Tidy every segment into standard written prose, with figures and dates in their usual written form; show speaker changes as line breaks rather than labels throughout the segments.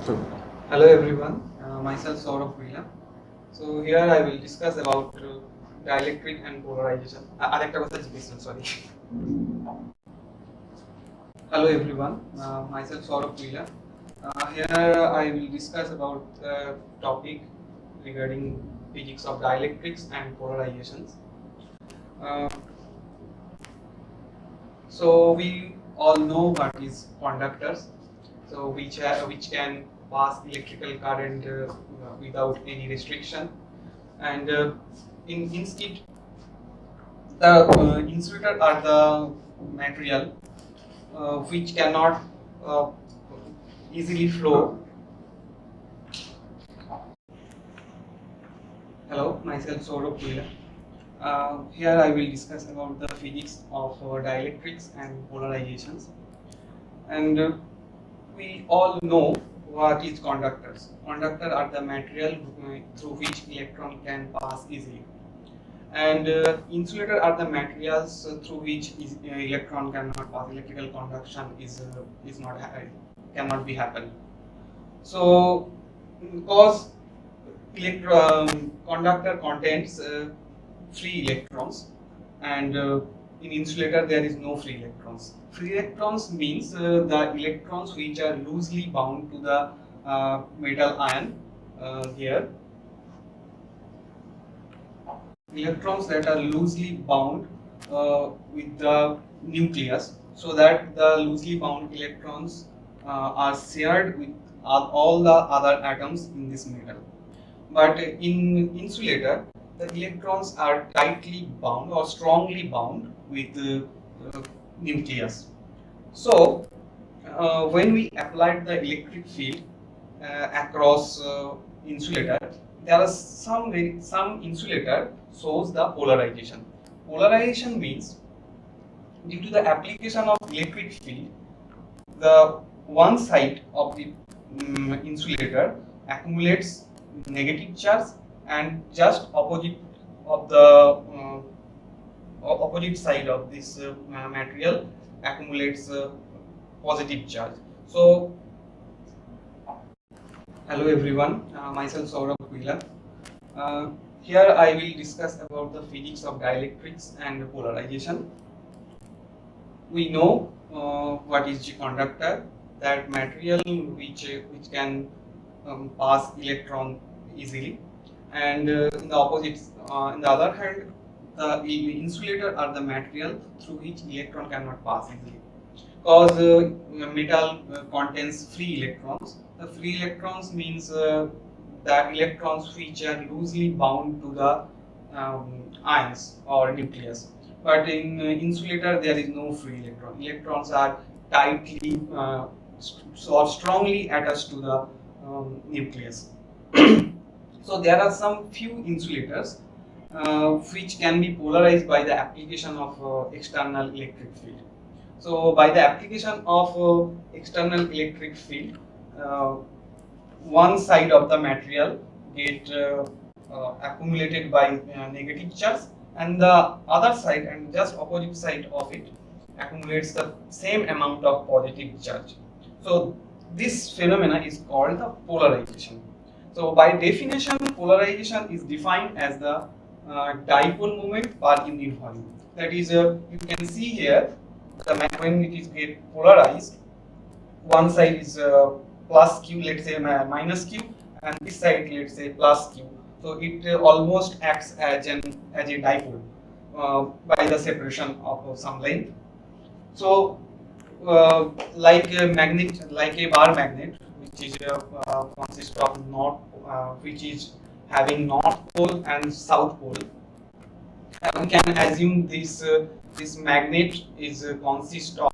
So, hello everyone, myself Sourav Kuila. So here I will discuss about dielectric and polarization. আরেকটা কথা জিজ্ঞেস sorry. Hello everyone, myself Sourav Kuila. Here I will discuss about the topic regarding physics of dielectrics and polarizations. Uh, so we all know what is conductors. So which can pass electrical current without any restriction, and instead the insulator are the material which cannot easily flow. Hello, myself Sourav Kuila. Here I will discuss about the physics of dielectrics and polarizations, and we all know what is conductors. Conductor are the material through which electron can pass easily, and insulator are the materials through which electron cannot pass. Electrical conduction is not cannot be happen. So because conductor contains free electrons, and in insulator there is no free electrons. Free electrons means the electrons which are loosely bound to the metal ion here. Electrons that are loosely bound with the nucleus, so that the loosely bound electrons are shared with all the other atoms in this metal. But in insulator, the electrons are tightly bound or strongly bound with the nucleus. So when we applied the electric field across insulator, there are some insulator shows the polarization. Polarization means due to the application of electric field, the one side of the insulator accumulates negative charge, and just opposite of the opposite side of this material accumulates positive charge. So hello everyone, myself Sourav Kuila. Here I will discuss about the physics of dielectrics and polarization. We know what is the conductor, that material which can pass electron easily, and in the opposite, in the other hand, the insulator are the material through which electron cannot pass easily, because metal contains free electrons. The free electrons means the electrons which are loosely bound to the ions or nucleus. But in insulator there is no free electron. Electrons are tightly or strongly attached to the nucleus. So there are some few insulators which can be polarized by the application of external electric field. So by the application of external electric field, one side of the material get accumulated by negative charge, and the other side and just opposite side of it accumulates the same amount of positive charge. So this phenomena is called the polarization. So by definition, polarization is defined as the dipole moment per unit volume. That is, you can see here, when it is get polarized, one side is plus q, let's say minus q, and this side, let's say plus q. So it almost acts as a dipole by the separation of some length. So like a magnet, like a bar magnet, which is consists of which is having north pole and south pole, we can assume this magnet is consist of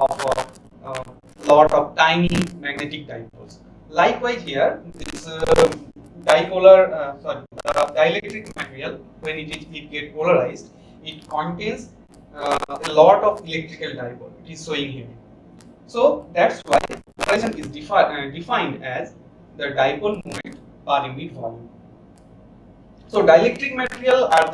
lot of tiny magnetic dipoles. Likewise here, this dielectric material, when it get polarized, it contains a lot of electrical dipole. It is showing here. So that's why polarization is defined as the dipole moment per unit volume. So dielectric material are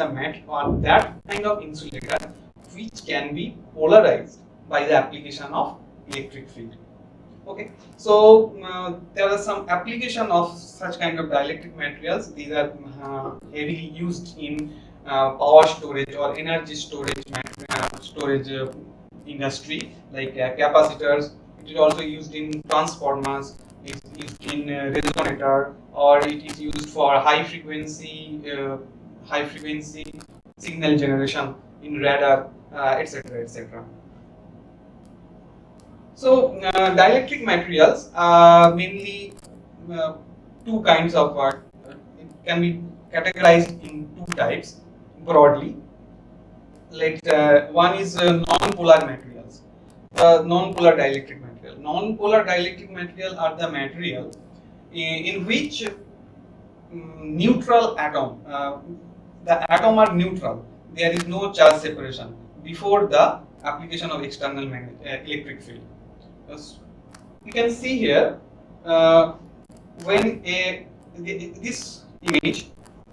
that kind of insulator which can be polarized by the application of electric field. Okay, so there are some application of such kind of dielectric materials. These are heavily used in power storage or energy storage industry, like capacitors. It is also used in transformers. It's used in resonator, or it is used for high frequency signal generation in radar, etc., etc. So, dielectric materials are mainly uh, two kinds of it can be categorized in two types broadly. Like one is non-polar materials, non-polar dielectric material. Non-polar dielectric material are the material in which neutral atom, the atom are neutral. There is no charge separation before the application of external electric field. Yes. You can see here uh, when this image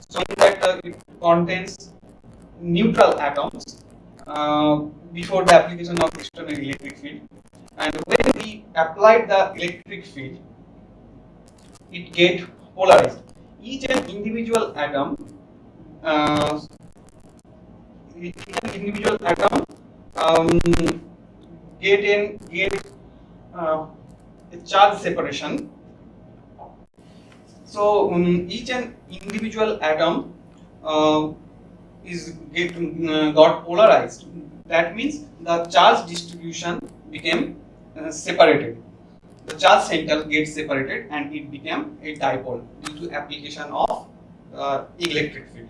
showing that it contains neutral atoms uh, before the application of external electric field, and when we applied the electric field, it get polarized. Each and individual atom, uh, each and individual atom um, get uh, a charge separation. So each and individual atom is got polarized. That means the charge distribution became separated. The charge center gets separated and it became a dipole due to application of electric field.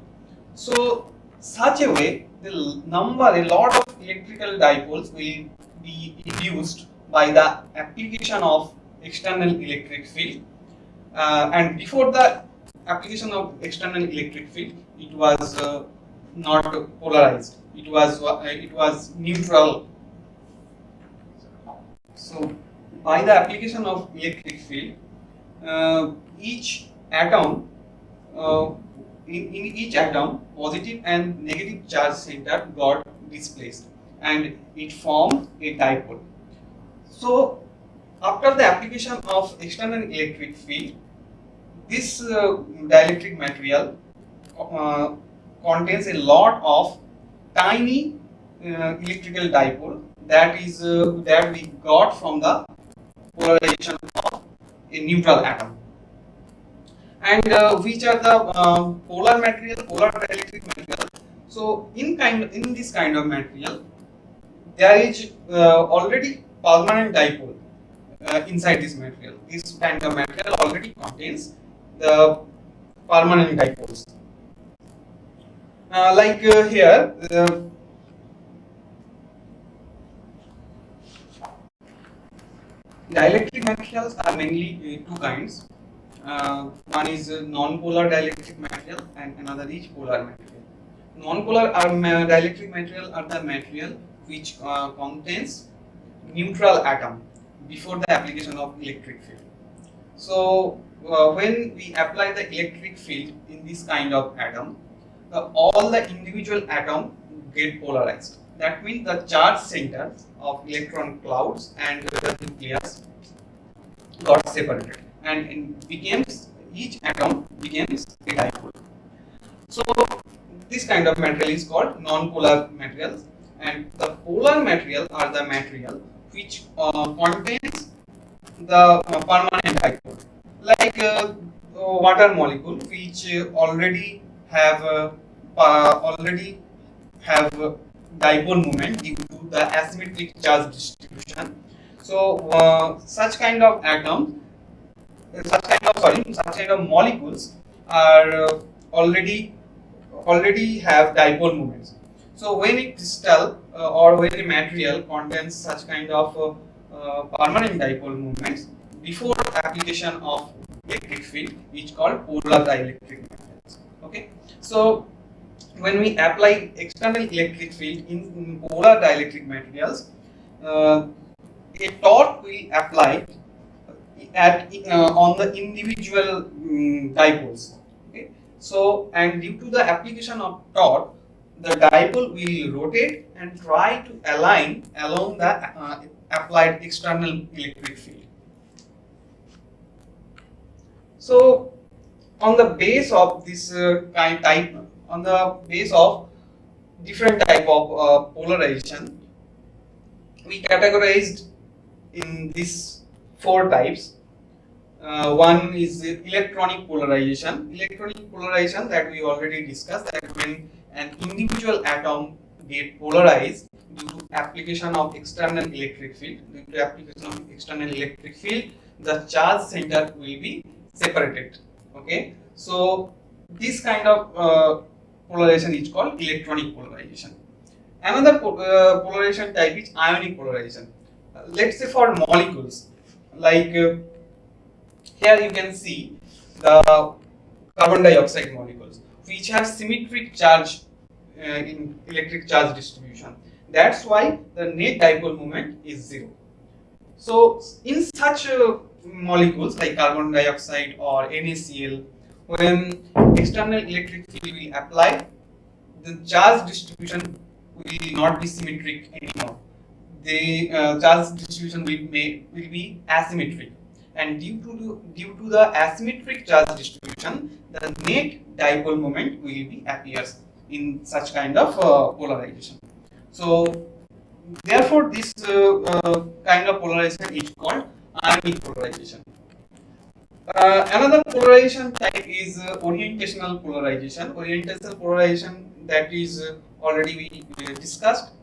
So such a way, a lot of electrical dipoles will be induced by the application of external electric field. And before the application of external electric field, it was not polarized. It was neutral. So by the application of electric field, each atom in each atom, positive and negative charge center got displaced, and it formed a dipole. So after the application of external electric field, this dielectric material uh, contains a lot of tiny electrical dipole that we got from the polarization of a neutral atom. And which are the polar dielectric material? So in this kind of material, there is already permanent dipole inside this material. This kind of material already contains the permanent dipoles. Here, dielectric materials are mainly two kinds. One is non-polar dielectric material and another is polar material. Non-polar dielectric material are the material which contains neutral atom before the application of electric field. So when we apply the electric field in this kind of atom, all the individual atom get polarized. That means the charge centers of electron clouds and the nucleus got separated, and each atom becomes a dipole. So this kind of material is called non-polar materials, and the polar material are the material which contains the permanent dipole, like water molecule, which already have dipole moment due to the asymmetric charge distribution. So such kind of molecules are already have dipole moments. So when a crystal or when a material contains such kind of permanent dipole moments before application of electric field, which called polar dielectric materials. Okay, so when we apply external electric field in polar dielectric materials, a torque will apply on the individual dipoles. Okay, so and due to the application of torque, the dipole will rotate and try to align along the applied external electric field. So on the base of this type, on the base of different type of polarization, we categorized in these four types. One is electronic polarization. Electronic polarization that we already discussed, that when an individual atom get polarized due to application of external electric field, the charge center will be separated. Okay, so this kind of polarization is called electronic polarization. Another polarization type is ionic polarization. Let's say for molecules, like here you can see the carbon dioxide molecules, which have symmetric charge in electric charge distribution. That's why the net dipole moment is zero. So in such molecules like carbon dioxide or NaCl, when external electric field will apply, the charge distribution will not be symmetric anymore. The charge distribution will be asymmetric, and due to the asymmetric charge distribution, the net dipole moment will be appears in such kind of polarization. So therefore, this kind of polarization is called ionic polarization. Another polarization type is orientational polarization. Orientational polarization, that is already we discussed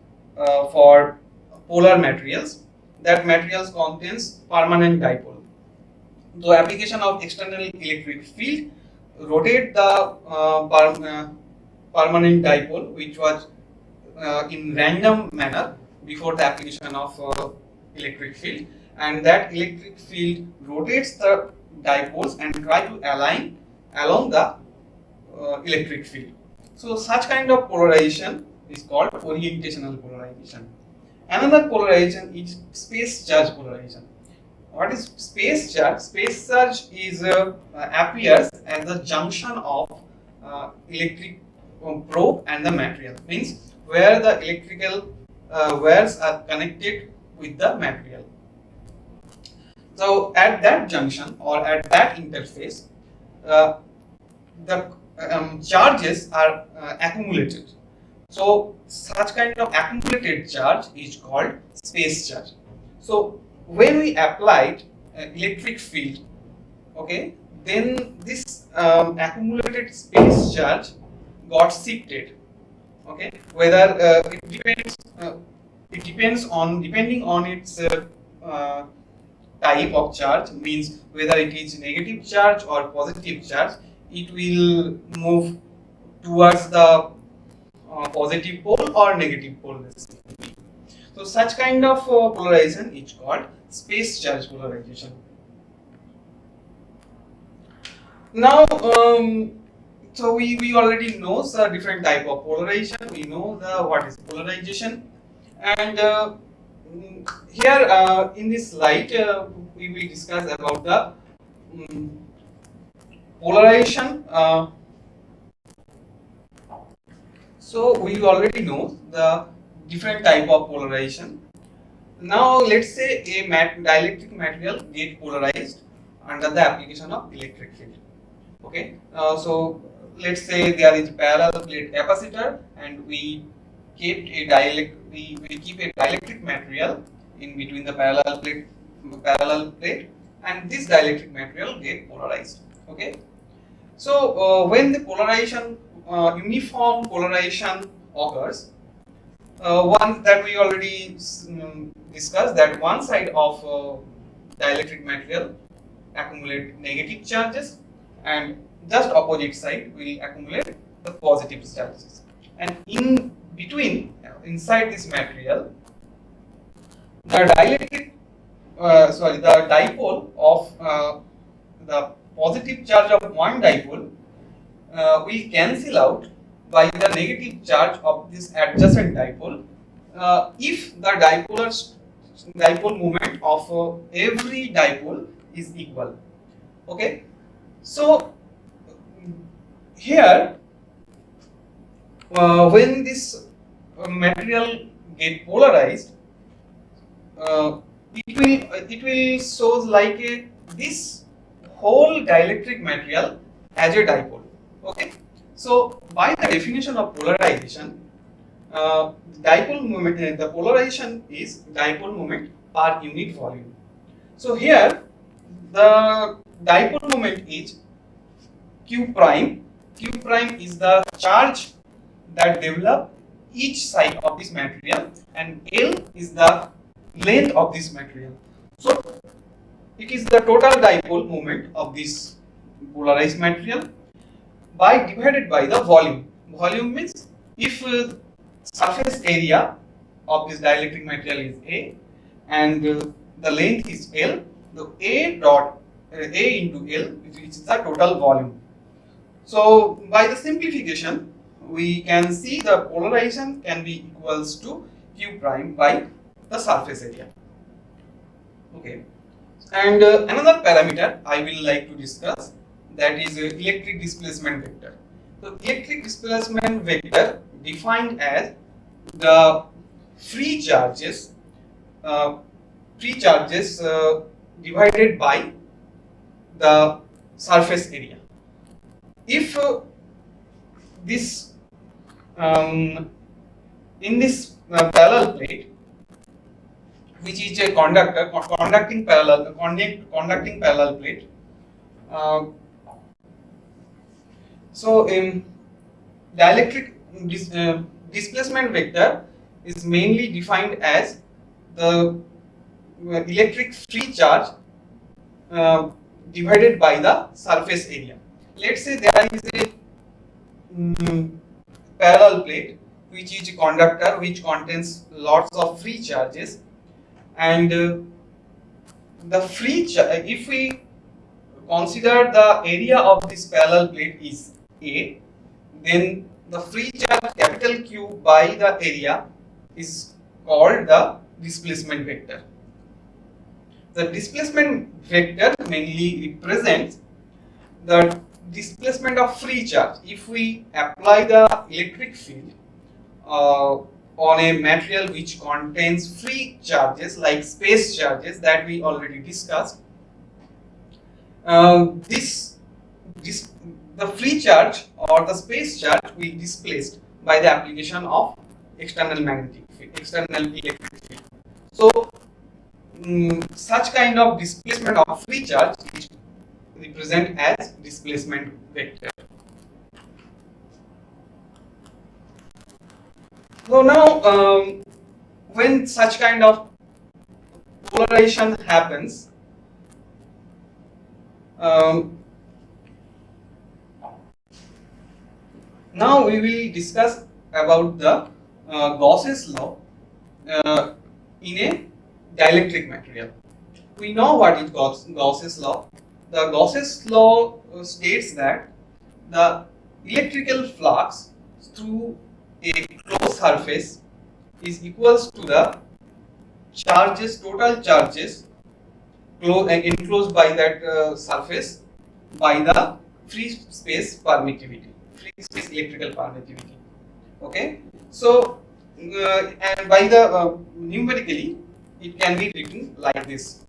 for polar materials. That materials contains permanent dipole. The application of external electric field rotate the permanent dipole, which was in random manner before the application of electric field, and that electric field rotates the dipoles and try to align along the electric field. So such kind of polarization is called orientational polarization. Another polarization is space charge polarization. What is space charge? Space charge is appears at the junction of electric probe and the material, means where the electrical wires are connected with the material. So at that junction or at that interface, the charges are accumulated. So such kind of accumulated charge is called space charge. So when we applied electric field, okay, then this accumulated space charge got shifted. Okay, whether it depends on depending on its type of charge, means whether it is negative charge or positive charge, it will move towards the positive pole or negative pole. So such kind of polarization is called space charge polarization. Now so we already know the different type of polarization. We know the what is polarization, and here in this slide we will discuss about the polarization. So we already know the different type of polarization. Now let's say a dielectric material get polarized under the application of electric field. Okay, so let's say there is a parallel plate capacitor, and we keep a dielectric material in between the parallel plate, and this dielectric material get polarized. Okay, so when the polarization uniform polarization occurs, one that we already discussed, that one side of dielectric material accumulate negative charges, and just opposite side will accumulate the positive charges, and in between, inside this material, the the dipole of the positive charge of one dipole will cancel out by the negative charge of this adjacent dipole if the dipole moment of every dipole is equal. Okay, so here when this material get polarized, it will shows like this whole dielectric material as a dipole. Okay. So by the definition of polarization, dipole moment, the polarization is dipole moment per unit volume. So here the dipole moment is q prime. Q prime is the charge that develop each side of this material, and L is the length of this material. So it is the total dipole moment of this polarized material by divided by the volume. Volume means if surface area of this dielectric material is A and the length is L, the A into L, which is the total volume. So by the simplification, we can see the polarization can be equals to Q prime by the surface area. Okay. And another parameter I will like to discuss, that is electric displacement vector. So electric displacement vector defined as the free charges divided by the surface area. If this in this parallel plate, which is a conducting parallel plate. So in dielectric displacement vector is mainly defined as the electric free charge divided by the surface area. Let's say there is a parallel plate which is a conductor which contains lots of free charges, and the free charge, if we consider the area of this parallel plate is A, then the free charge capital Q by the area is called the displacement vector. The displacement vector mainly represents the displacement of free charge. If we apply the electric field on a material which contains free charges like space charges that we already discussed, the free charge or the space charge will be displaced by the application of external electric field. So such kind of displacement of free charge is represent as displacement vector. So now when such kind of polarization happens, now we will discuss about the Gauss's law in a dielectric material. We know what is Gauss's law. The Gauss's law states that the electrical flux through a closed surface is equals to the total charges enclosed by that surface by the free space electrical permittivity. Okay, so and by the numerically it can be written like this.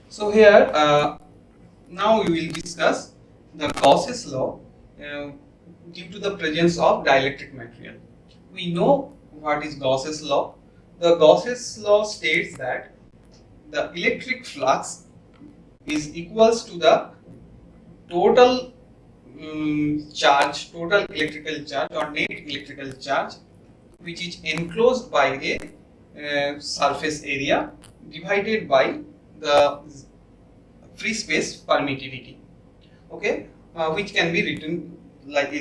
So here now we will discuss the Gauss's law due to the presence of dielectric material. We know what is Gauss's law. The Gauss's law states that the electric flux is equals to the total total electrical charge or net electrical charge, which is enclosed by a surface area divided by the free space permittivity. Okay, which can be written like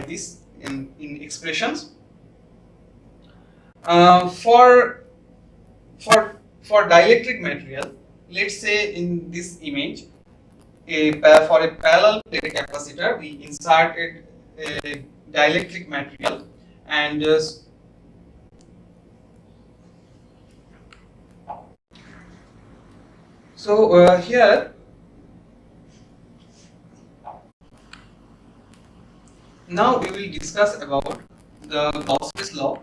this in expressions. For dielectric material, let's say in this image, for a parallel plate capacitor, we inserted a dielectric material, and so here now we will discuss about the Gauss's law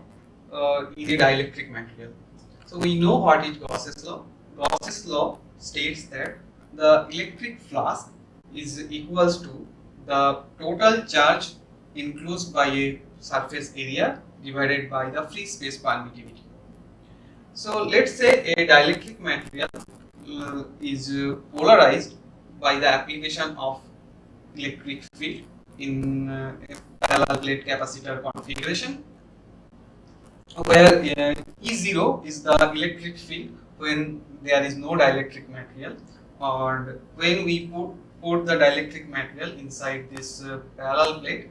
in a dielectric material. So we know what is Gauss's law. Gauss's law states that the electric flux is equals to the total charge enclosed by a surface area divided by the free space permittivity. So let's say a dielectric material is polarized by the application of electric field in a parallel plate capacitor configuration, where E0 is the electric field when there is no dielectric material, and when we put the dielectric material inside this parallel plate,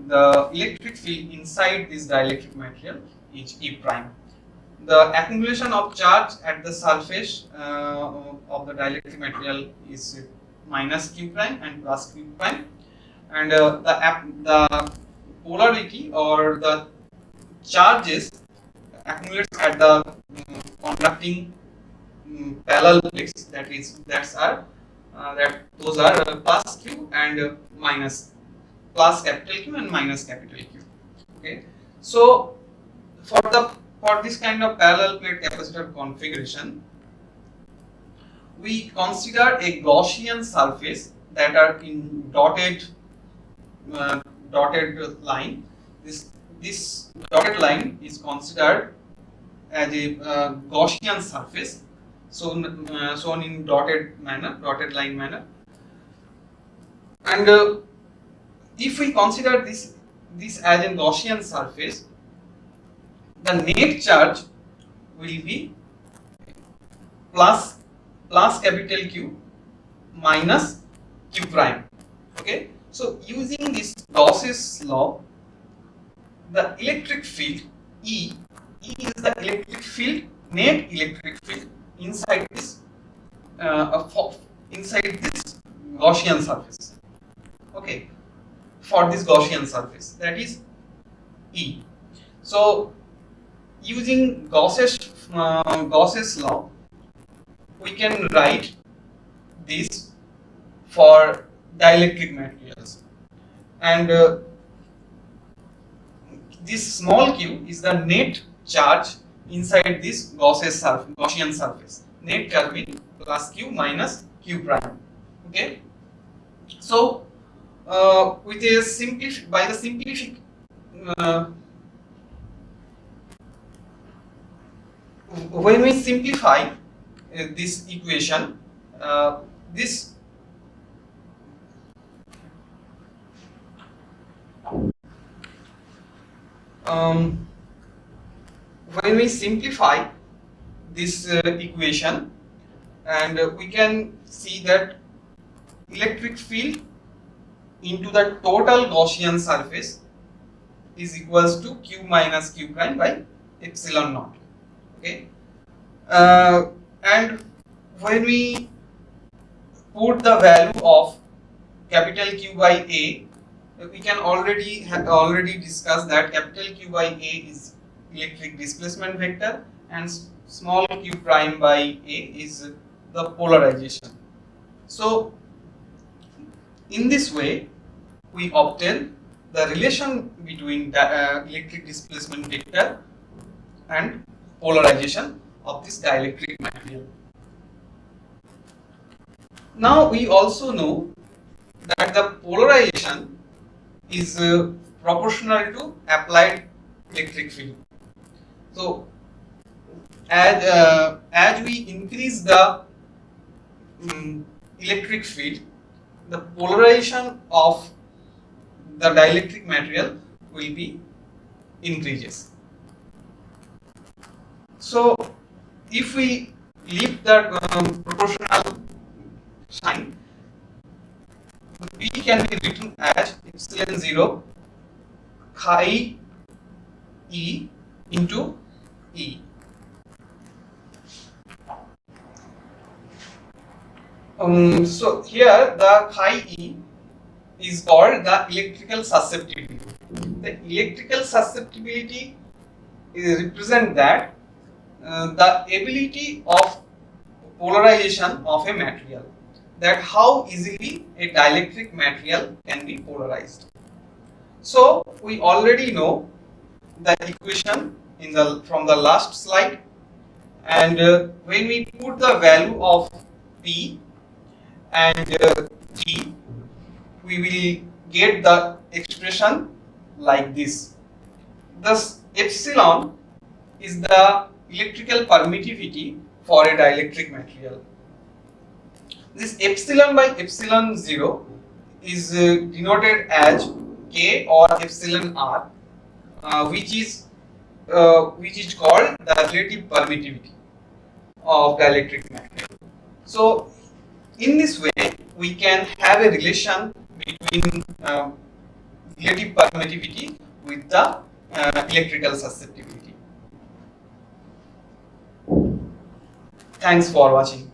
the electric field inside this dielectric material is E prime. The accumulation of charge at the surface of the dielectric material is minus Q prime and plus Q prime, and the polarity or the charges accumulates at the conducting parallel plates, those are plus Q and minus, plus capital Q and minus capital Q. Okay, so for this kind of parallel plate capacitor configuration, we consider a Gaussian surface that are in dotted line. This dotted line is considered as a Gaussian surface, shown in dotted line manner. And if we consider this as a Gaussian surface, the net charge will be plus capital Q minus Q prime. Okay, so using this Gauss's law, the electric field E is the electric field, net electric field inside this Gaussian surface. Okay, for this Gaussian surface, that is E. So using Gauss's law, we can write this for dielectric materials, and this small q is the net charge inside this Gaussian surface. Net charge means plus q minus q prime. Okay, so with a simplification, when we simplify this equation, when we simplify this equation, and we can see that electric field into the total Gaussian surface is equals to q minus q prime by epsilon naught. Okay, and when we put the value of capital Q by A, we can already discuss that capital Q by A is electric displacement vector and small q prime by A is the polarization. So in this way we obtain the relation between the electric displacement vector and polarization of this dielectric material. Now we also know that the polarization is proportional to applied electric field. So as we increase the electric field, the polarization of the dielectric material will be increases. So if we leave the proportional sign, P can be written as epsilon 0 chi E into E. So here the chi E is called the electrical susceptibility. The electrical susceptibility represent that the ability of polarization of a material, that how easily a dielectric material can be polarized. So we already know the equation from the last slide, and when we put the value of P and T, we will get the expression like this. Thus, epsilon is the electrical permittivity for a dielectric material. This epsilon by epsilon 0 is denoted as K or epsilon R, which is called the relative permittivity of dielectric material. So, in this way, we can have a relation between relative permittivity with the electrical susceptibility. Thanks for watching.